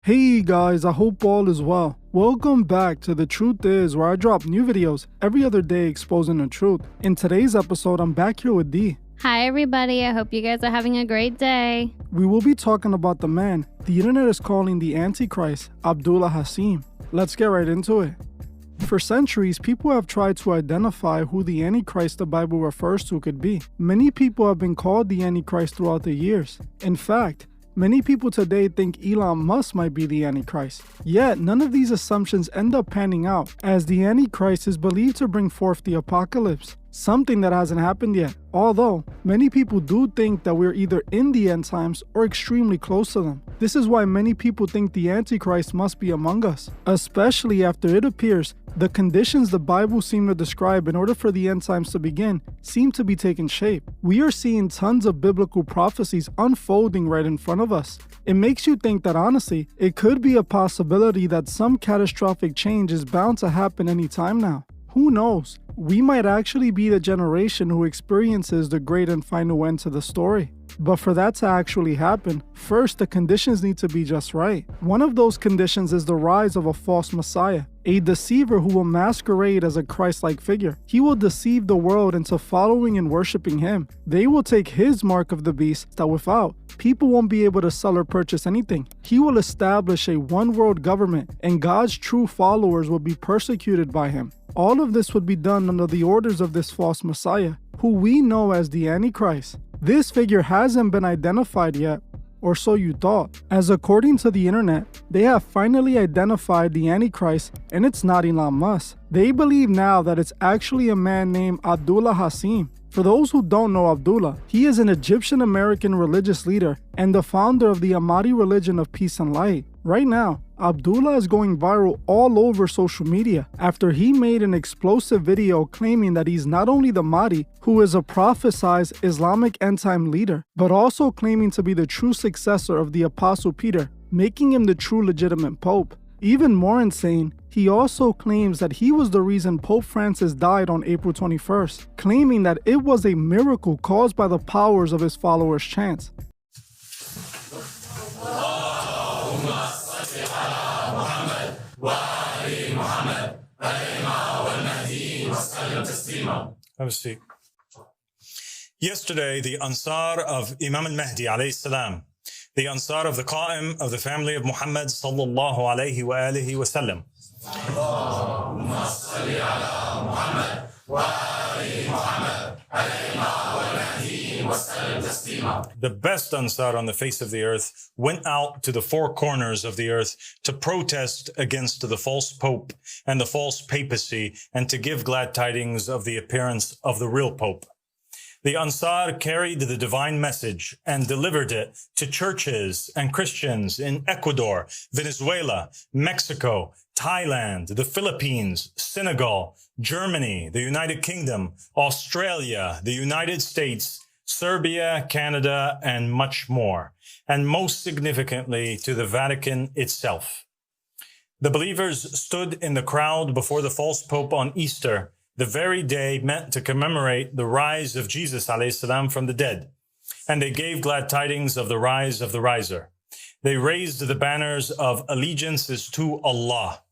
Hey guys, I hope all is well. Welcome back to The Truth Is, where I drop new videos every other day exposing the truth. In today's episode, I'm back here with D. Hi everybody, I hope you guys are having a great day. We will be talking about the man the internet is calling the Antichrist, Abdullah Hashem. Let's get right into it. For centuries, people have tried to identify who the Antichrist the Bible refers to could be. Many people have been called the Antichrist throughout the years. In fact, many people today think Elon Musk might be the Antichrist. Yet, none of these assumptions end up panning out, as the Antichrist is believed to bring forth the apocalypse, something that hasn't happened yet. Although, many people do think that we're either in the end times or extremely close to them. This is why many people think the Antichrist must be among us, especially after it appears the conditions the Bible seems to describe in order for the end times to begin seem to be taking shape. We are seeing tons of biblical prophecies unfolding right in front of us. It makes you think that honestly, it could be a possibility that some catastrophic change is bound to happen anytime now. Who knows? We might actually be the generation who experiences the great and final end to the story. But for that to actually happen, first the conditions need to be just right. One of those conditions is the rise of a false Messiah, a deceiver who will masquerade as a Christ-like figure. He will deceive the world into following and worshiping him. They will take his mark of the beast that without, people won't be able to sell or purchase anything. He will establish a one-world government, and God's true followers will be persecuted by him. All of this would be done under the orders of this false Messiah, who we know as the Antichrist. This figure hasn't been identified yet, or so you thought, as according to the internet, they have finally identified the Antichrist, and it's not Elon Musk. They believe now that it's actually a man named Abdullah Hashem. For those who don't know Abdullah, he is an Egyptian-American religious leader and the founder of the Ahmadi religion of peace and light. Right now, Abdullah is going viral all over social media after he made an explosive video claiming that he's not only the Mahdi, who is a prophesied Islamic end-time leader, but also claiming to be the true successor of the Apostle Peter, making him the true legitimate Pope. Even more insane, he also claims that he was the reason Pope Francis died on April 21st, claiming that it was a miracle caused by the powers of his followers' chants. Have a seat. Yesterday, the Ansar of Imam al-Mahdi alayhi salam, the Ansar of the Qa'im of the family of Muhammad sallallahu alayhi wa alihi wa sallam. Allahumma salli ala Muhammad wa ali Muhammad The best Ansar on the face of the earth went out to the four corners of the earth to protest against the false pope and the false papacy and to give glad tidings of the appearance of the real pope. The Ansar carried the divine message and delivered it to churches and Christians in Ecuador, Venezuela, Mexico, Thailand, the Philippines, Senegal, Germany, the United Kingdom, Australia, the United States, Serbia, Canada, and much more, and most significantly to the Vatican itself. The believers stood in the crowd before the false pope on Easter, the very day meant to commemorate the rise of Jesus ﷺ from the dead, and they gave glad tidings of the rise of the riser. They raised the banners of allegiances to Allah,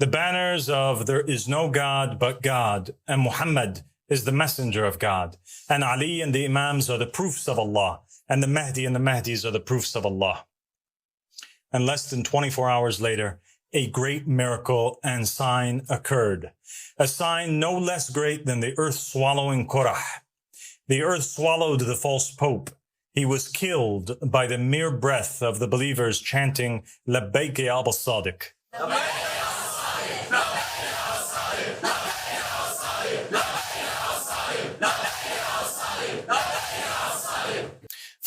the banners of there is no God but God, and Muhammad is the messenger of God, and Ali and the Imams are the proofs of Allah, and the Mahdi and the Mahdis are the proofs of Allah. And less than 24 hours later, a great miracle and sign occurred, a sign no less great than the earth-swallowing Qur'ah. The earth swallowed the false pope. He was killed by the mere breath of the believers chanting, Labbaik ya Abu Sadiq.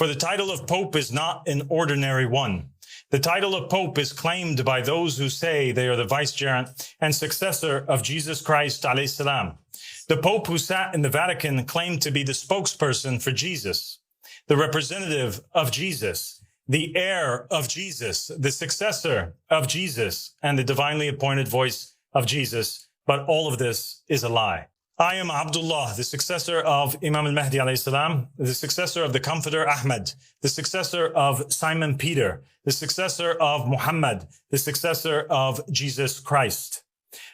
For the title of Pope is not an ordinary one. The title of Pope is claimed by those who say they are the vicegerent and successor of Jesus Christ alayhi salam. The Pope who sat in the Vatican claimed to be the spokesperson for Jesus, the representative of Jesus, the heir of Jesus, the successor of Jesus, and the divinely appointed voice of Jesus. But all of this is a lie. I am Abdullah, the successor of Imam al-Mahdi alayhi salam, the successor of the Comforter Ahmed, the successor of Simon Peter, the successor of Muhammad, the successor of Jesus Christ.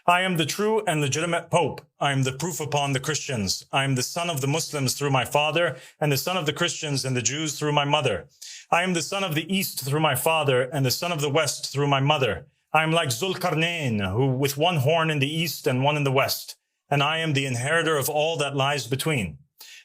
I am the true and legitimate Pope. I am the proof upon the Christians. I am the son of the Muslims through my father, and the son of the Christians and the Jews through my mother. I am the son of the East through my father, and the son of the West through my mother. I am like Zulkarnain, who with one horn in the East and one in the West. And I am the inheritor of all that lies between.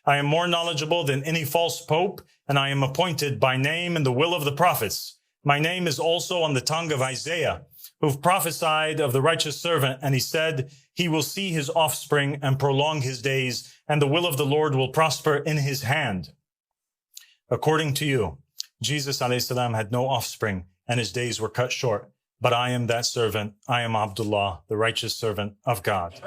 I am more knowledgeable than any false pope, and I am appointed by name in the will of the prophets. My name is also on the tongue of Isaiah, who prophesied of the righteous servant, and he said, he will see his offspring and prolong his days, and the will of the Lord will prosper in his hand. According to you, Jesus alayhi salam had no offspring, and his days were cut short. But I am that servant. I am Abdullah, the righteous servant of God.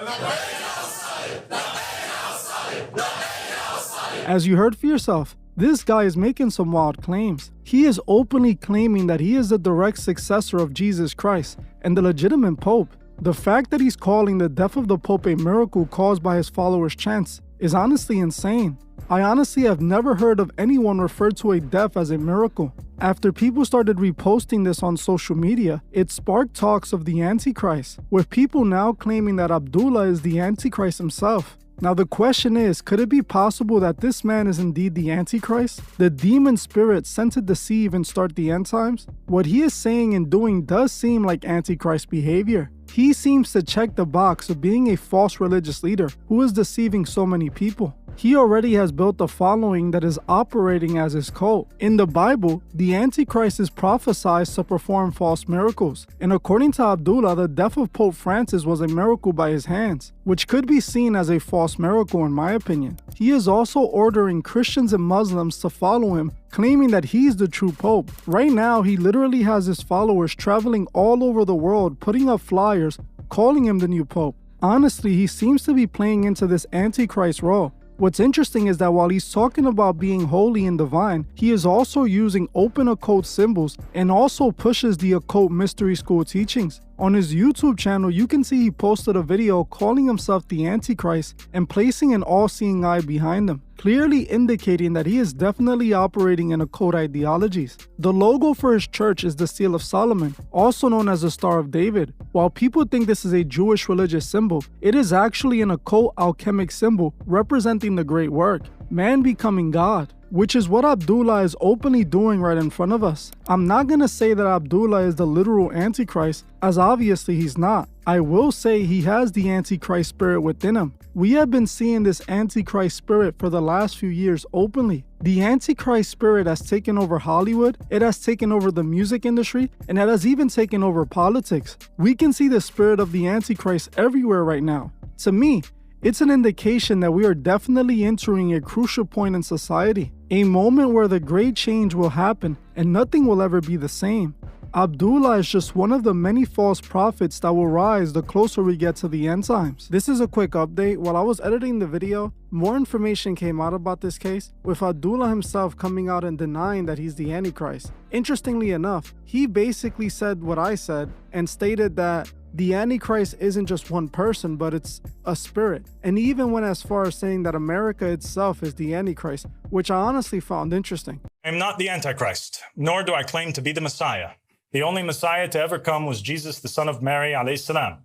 As you heard for yourself, this guy is making some wild claims. He is openly claiming that he is the direct successor of Jesus Christ and the legitimate Pope. The fact that he's calling the death of the Pope a miracle caused by his followers' chants is honestly insane. I honestly have never heard of anyone refer to a death as a miracle. After people started reposting this on social media, it sparked talks of the Antichrist, with people now claiming that Abdullah is the Antichrist himself. Now the question is, could it be possible that this man is indeed the Antichrist, the demon spirit sent to deceive and start the end times? What he is saying and doing does seem like Antichrist behavior. He seems to check the box of being a false religious leader who is deceiving so many people. He already has built a following that is operating as his cult. In the Bible, the Antichrist is prophesied to perform false miracles. And according to Abdullah, the death of Pope Francis was a miracle by his hands, which could be seen as a false miracle in my opinion. He is also ordering Christians and Muslims to follow him, claiming that he's the true Pope. Right now, he literally has his followers traveling all over the world, putting up flyers, calling him the new Pope. Honestly, he seems to be playing into this Antichrist role. What's interesting is that while he's talking about being holy and divine, he is also using open occult symbols and also pushes the occult mystery school teachings. On his YouTube channel, you can see he posted a video calling himself the Antichrist and placing an all-seeing eye behind him, clearly indicating that he is definitely operating in occult ideologies. The logo for his church is the Seal of Solomon, also known as the Star of David. While people think this is a Jewish religious symbol, it is actually an occult alchemic symbol representing the great work, man becoming God, which is what Abdullah is openly doing right in front of us. I'm not gonna say that Abdullah is the literal Antichrist, as obviously he's not. I will say he has the Antichrist spirit within him. We have been seeing this Antichrist spirit for the last few years openly. The Antichrist spirit has taken over Hollywood, it has taken over the music industry, and it has even taken over politics. We can see the spirit of the Antichrist everywhere right now. To me, it's an indication that we are definitely entering a crucial point in society, a moment where the great change will happen and nothing will ever be the same. Abdullah is just one of the many false prophets that will rise the closer we get to the end times. This is a quick update. While I was editing the video, more information came out about this case, with Abdullah himself coming out and denying that he's the Antichrist. Interestingly enough, he basically said what I said and stated that the Antichrist isn't just one person, but it's a spirit. And he even went as far as saying that America itself is the Antichrist, which I honestly found interesting. I am not the Antichrist, nor do I claim to be the Messiah. The only Messiah to ever come was Jesus, the son of Mary, alayhi salam.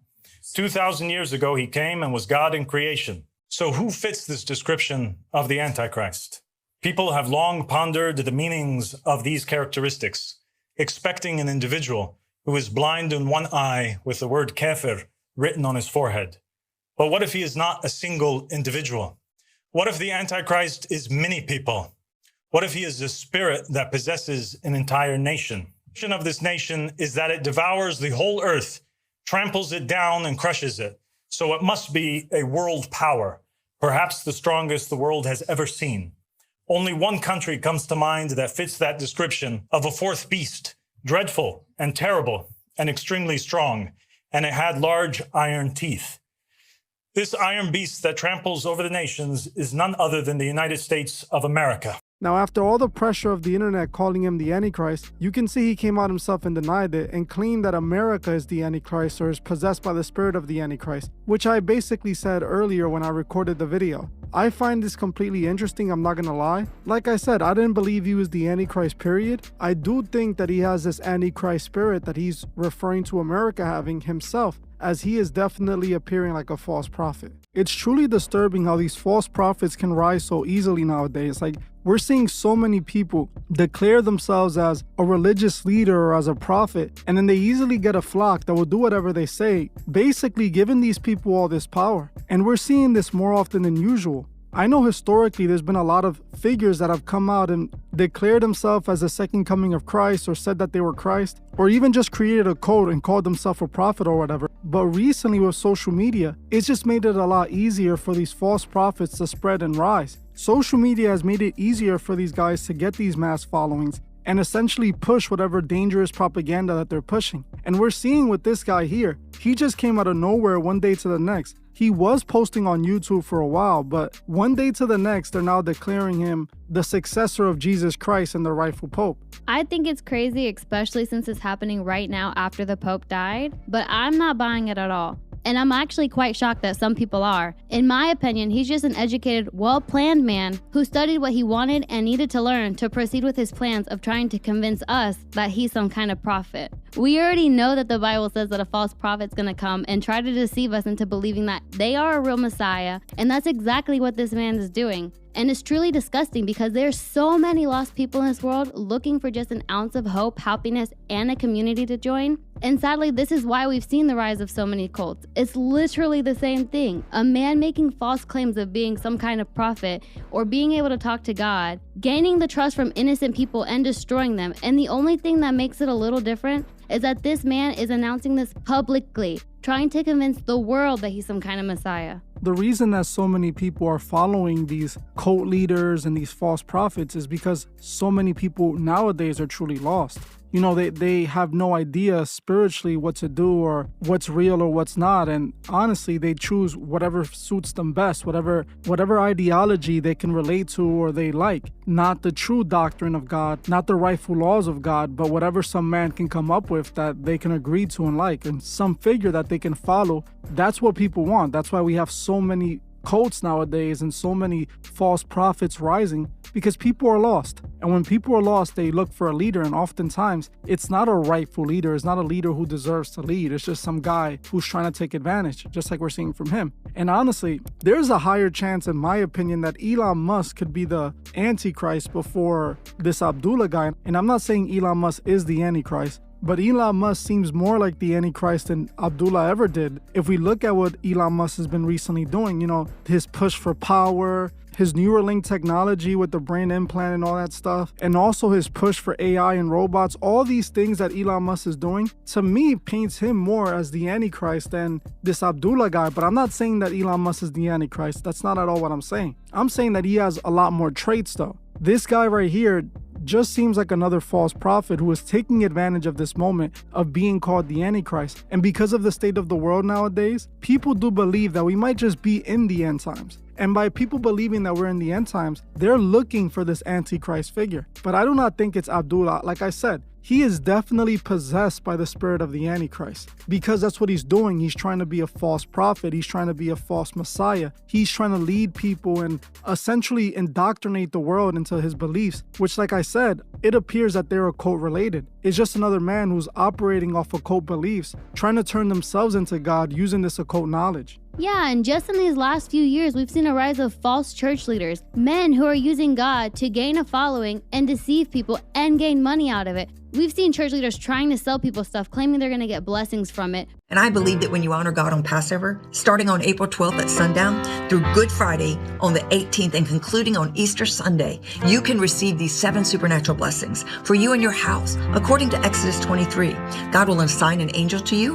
2,000 years ago, he came and was God in creation. So who fits this description of the Antichrist? People have long pondered the meanings of these characteristics, expecting an individual who is blind in one eye with the word kafir written on his forehead. But what if he is not a single individual? What if the Antichrist is many people? What if he is a spirit that possesses an entire nation? The mission of this nation is that it devours the whole earth, tramples it down and crushes it. So it must be a world power, perhaps the strongest the world has ever seen. Only one country comes to mind that fits that description of a fourth beast, dreadful and terrible and extremely strong, and it had large iron teeth. This iron beast that tramples over the nations is none other than the United States of America. Now, after all the pressure of the internet calling him the Antichrist, you can see he came out himself and denied it and claimed that America is the Antichrist or is possessed by the spirit of the Antichrist, which I basically said earlier when I recorded the video. I find this completely interesting, I'm not gonna lie. Like I said, I didn't believe he was the Antichrist, period. I do think that he has this Antichrist spirit that he's referring to America having himself, as he is definitely appearing like a false prophet. It's truly disturbing how these false prophets can rise so easily nowadays. Like, we're seeing so many people declare themselves as a religious leader or as a prophet, and then they easily get a flock that will do whatever they say, basically giving these people all this power. And we're seeing this more often than usual. I know historically there's been a lot of figures that have come out and declared themselves as the second coming of Christ or said that they were Christ, or even just created a code and called themselves a prophet or whatever. But recently with social media, it's just made it a lot easier for these false prophets to spread and rise. Social media has made it easier for these guys to get these mass followings and essentially push whatever dangerous propaganda that they're pushing. And we're seeing with this guy here, he just came out of nowhere one day to the next. He was posting on YouTube for a while, but one day to the next, they're now declaring him the successor of Jesus Christ and the rightful Pope. I think it's crazy, especially since it's happening right now after the Pope died, but I'm not buying it at all. And I'm actually quite shocked that some people are. In my opinion, he's just an educated, well-planned man who studied what he wanted and needed to learn to proceed with his plans of trying to convince us that he's some kind of prophet. We already know that the Bible says that a false prophet's gonna come and try to deceive us into believing that they are a real Messiah, and that's exactly what this man is doing. And it's truly disgusting because there's so many lost people in this world looking for just an ounce of hope, happiness, and a community to join. And sadly, this is why we've seen the rise of so many cults. It's literally the same thing. A man making false claims of being some kind of prophet or being able to talk to God, gaining the trust from innocent people and destroying them. And the only thing that makes it a little different is that this man is announcing this publicly, trying to convince the world that he's some kind of Messiah. The reason that so many people are following these cult leaders and these false prophets is because so many people nowadays are truly lost. You know, they have no idea spiritually what to do or what's real or what's not. And honestly, they choose whatever suits them best, whatever ideology they can relate to or they like. Not the true doctrine of God, not the rightful laws of God, but whatever some man can come up with that they can agree to and like, and some figure that they can follow. That's what people want. That's why we have so many cults nowadays and so many false prophets rising, because people are lost. And when people are lost, they look for a leader, and oftentimes it's not a rightful leader. It's not a leader who deserves to lead. It's just some guy who's trying to take advantage, just like we're seeing from him. And honestly, there's a higher chance, in my opinion, that Elon Musk could be the Antichrist before this Abdullah guy. And I'm not saying Elon Musk is the Antichrist, but Elon Musk seems more like the Antichrist than Abdullah ever did. If we look at what Elon Musk has been recently doing, you know, his push for power, his Neuralink technology with the brain implant and all that stuff, and also his push for AI and robots, all these things that Elon Musk is doing, to me, paints him more as the Antichrist than this Abdullah guy. But I'm not saying that Elon Musk is the Antichrist. That's not at all what I'm saying. I'm saying that he has a lot more traits, though. This guy right here just seems like another false prophet who is taking advantage of this moment of being called the Antichrist. And because of the state of the world nowadays, people do believe that we might just be in the end times. And by people believing that we're in the end times, they're looking for this Antichrist figure. But I do not think it's Abdullah. Like I said, he is definitely possessed by the spirit of the Antichrist, because that's what he's doing. He's trying to be a false prophet. He's trying to be a false Messiah. He's trying to lead people and essentially indoctrinate the world into his beliefs, which, like I said, it appears that they're occult related. It's just another man who's operating off occult beliefs, trying to turn themselves into God using this occult knowledge. Yeah, and just in these last few years, we've seen a rise of false church leaders, men who are using God to gain a following and deceive people and gain money out of it. We've seen church leaders trying to sell people stuff, claiming they're going to get blessings from it. And I believe that when you honor God on Passover, starting on April 12th at sundown through Good Friday on the 18th and concluding on Easter Sunday, you can receive these 7 supernatural blessings for you and your house. According to Exodus 23, God will assign an angel to you.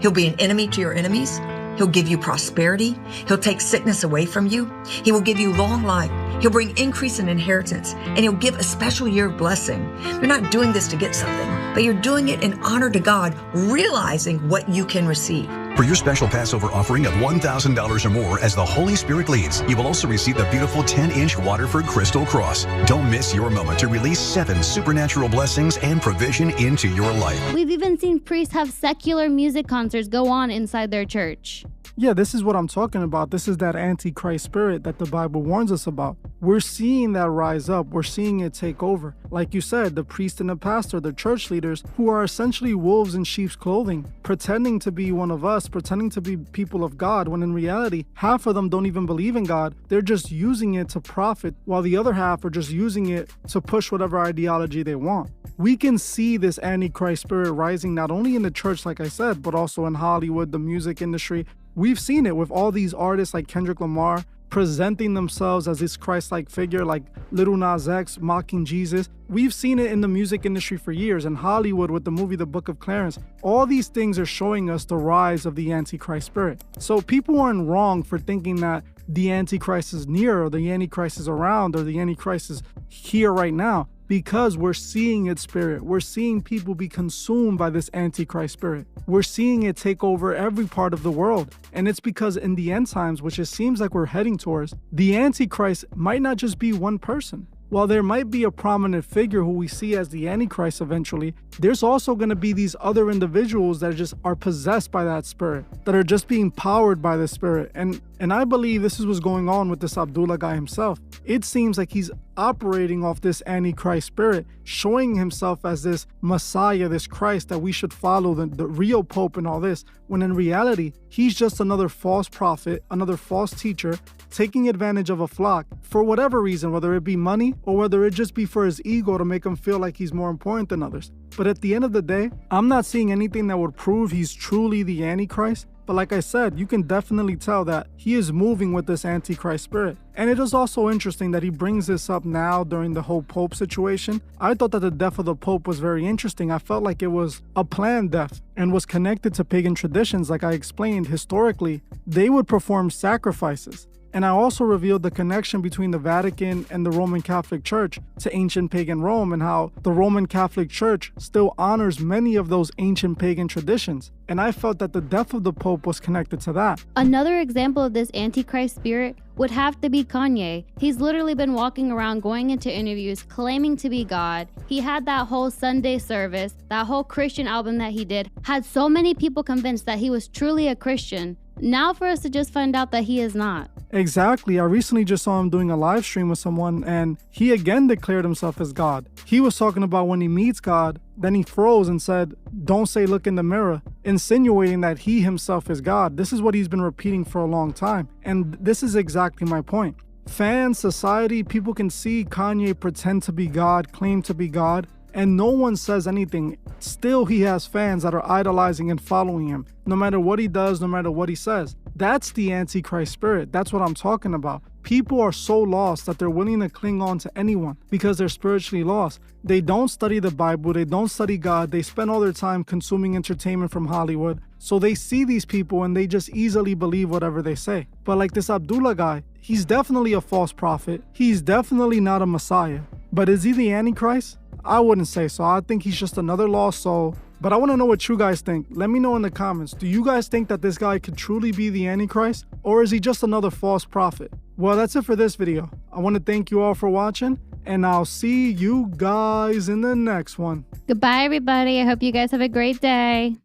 He'll be an enemy to your enemies. He'll give you prosperity. He'll take sickness away from you. He will give you long life. He'll bring increase in inheritance, and he'll give a special year of blessing. You're not doing this to get something, but you're doing it in honor to God, realizing what you can receive. For your special Passover offering of $1,000 or more as the Holy Spirit leads, you will also receive the beautiful 10-inch Waterford Crystal Cross. Don't miss your moment to release 7 supernatural blessings and provision into your life. We've even seen priests have secular music concerts go on inside their church. Yeah, this is what I'm talking about. This is that Antichrist spirit that the Bible warns us about. We're seeing that rise up. We're seeing it take over. Like you said, the priest and the pastor, the church leaders, who are essentially wolves in sheep's clothing, pretending to be one of us, pretending to be people of God, when in reality, half of them don't even believe in God. They're just using it to profit, while the other half are just using it to push whatever ideology they want. We can see this Antichrist spirit rising not only in the church, like I said, but also in Hollywood, the music industry. We've seen it with all these artists like Kendrick Lamar presenting themselves as this Christ-like figure, like Lil Nas X mocking Jesus. We've seen it in the music industry for years, in Hollywood with the movie The Book of Clarence. All these things are showing us the rise of the Antichrist spirit. So people aren't wrong for thinking that the Antichrist is near, or the Antichrist is around, or the Antichrist is here right now. Because we're seeing its spirit. We're seeing people be consumed by this Antichrist spirit. We're seeing it take over every part of the world. And it's because in the end times, which it seems like we're heading towards, the Antichrist might not just be one person. While there might be a prominent figure who we see as the Antichrist eventually, there's also going to be these other individuals that just are possessed by that spirit, that are just being powered by the spirit. And I believe this is what's going on with this Abdullah guy himself. It seems like he's operating off this Antichrist spirit, showing himself as this Messiah, this Christ that we should follow, the real Pope and all this, when in reality, he's just another false prophet, another false teacher, taking advantage of a flock for whatever reason, whether it be money or whether it just be for his ego to make him feel like he's more important than others. But at the end of the day, I'm not seeing anything that would prove he's truly the Antichrist. But like I said, you can definitely tell that he is moving with this Antichrist spirit. And it is also interesting that he brings this up now during the whole Pope situation. I thought that the death of the Pope was very interesting. I felt like it was a planned death and was connected to pagan traditions. Like I explained, historically, they would perform sacrifices. And I also revealed the connection between the Vatican and the Roman Catholic Church to ancient pagan Rome, and how the Roman Catholic Church still honors many of those ancient pagan traditions. And I felt that the death of the Pope was connected to that. Another example of this Antichrist spirit would have to be Kanye. He's literally been walking around, going into interviews, claiming to be God. He had that whole Sunday service, that whole Christian album that he did, had so many people convinced that he was truly a Christian. Now for us to just find out that he is not. Exactly. I recently just saw him doing a live stream with someone, and he again declared himself as God. He was talking about when he meets God, then he froze and said, "Don't say look in the mirror," insinuating that he himself is God. This is what he's been repeating for a long time. And this is exactly my point. Fans, society, people can see Kanye pretend to be God, claim to be God, and no one says anything. Still, he has fans that are idolizing and following him, no matter what he does, no matter what he says. That's the Antichrist spirit. That's what I'm talking about. People are so lost that they're willing to cling on to anyone because they're spiritually lost. They don't study the Bible. They don't study God. They spend all their time consuming entertainment from Hollywood. So they see these people and they just easily believe whatever they say. But like this Abdullah guy, he's definitely a false prophet. He's definitely not a Messiah. But is he the Antichrist? I wouldn't say so. I think he's just another lost soul. But I want to know what you guys think. Let me know in the comments. Do you guys think that this guy could truly be the Antichrist? Or is he just another false prophet? Well, that's it for this video. I want to thank you all for watching, and I'll see you guys in the next one. Goodbye, everybody. I hope you guys have a great day.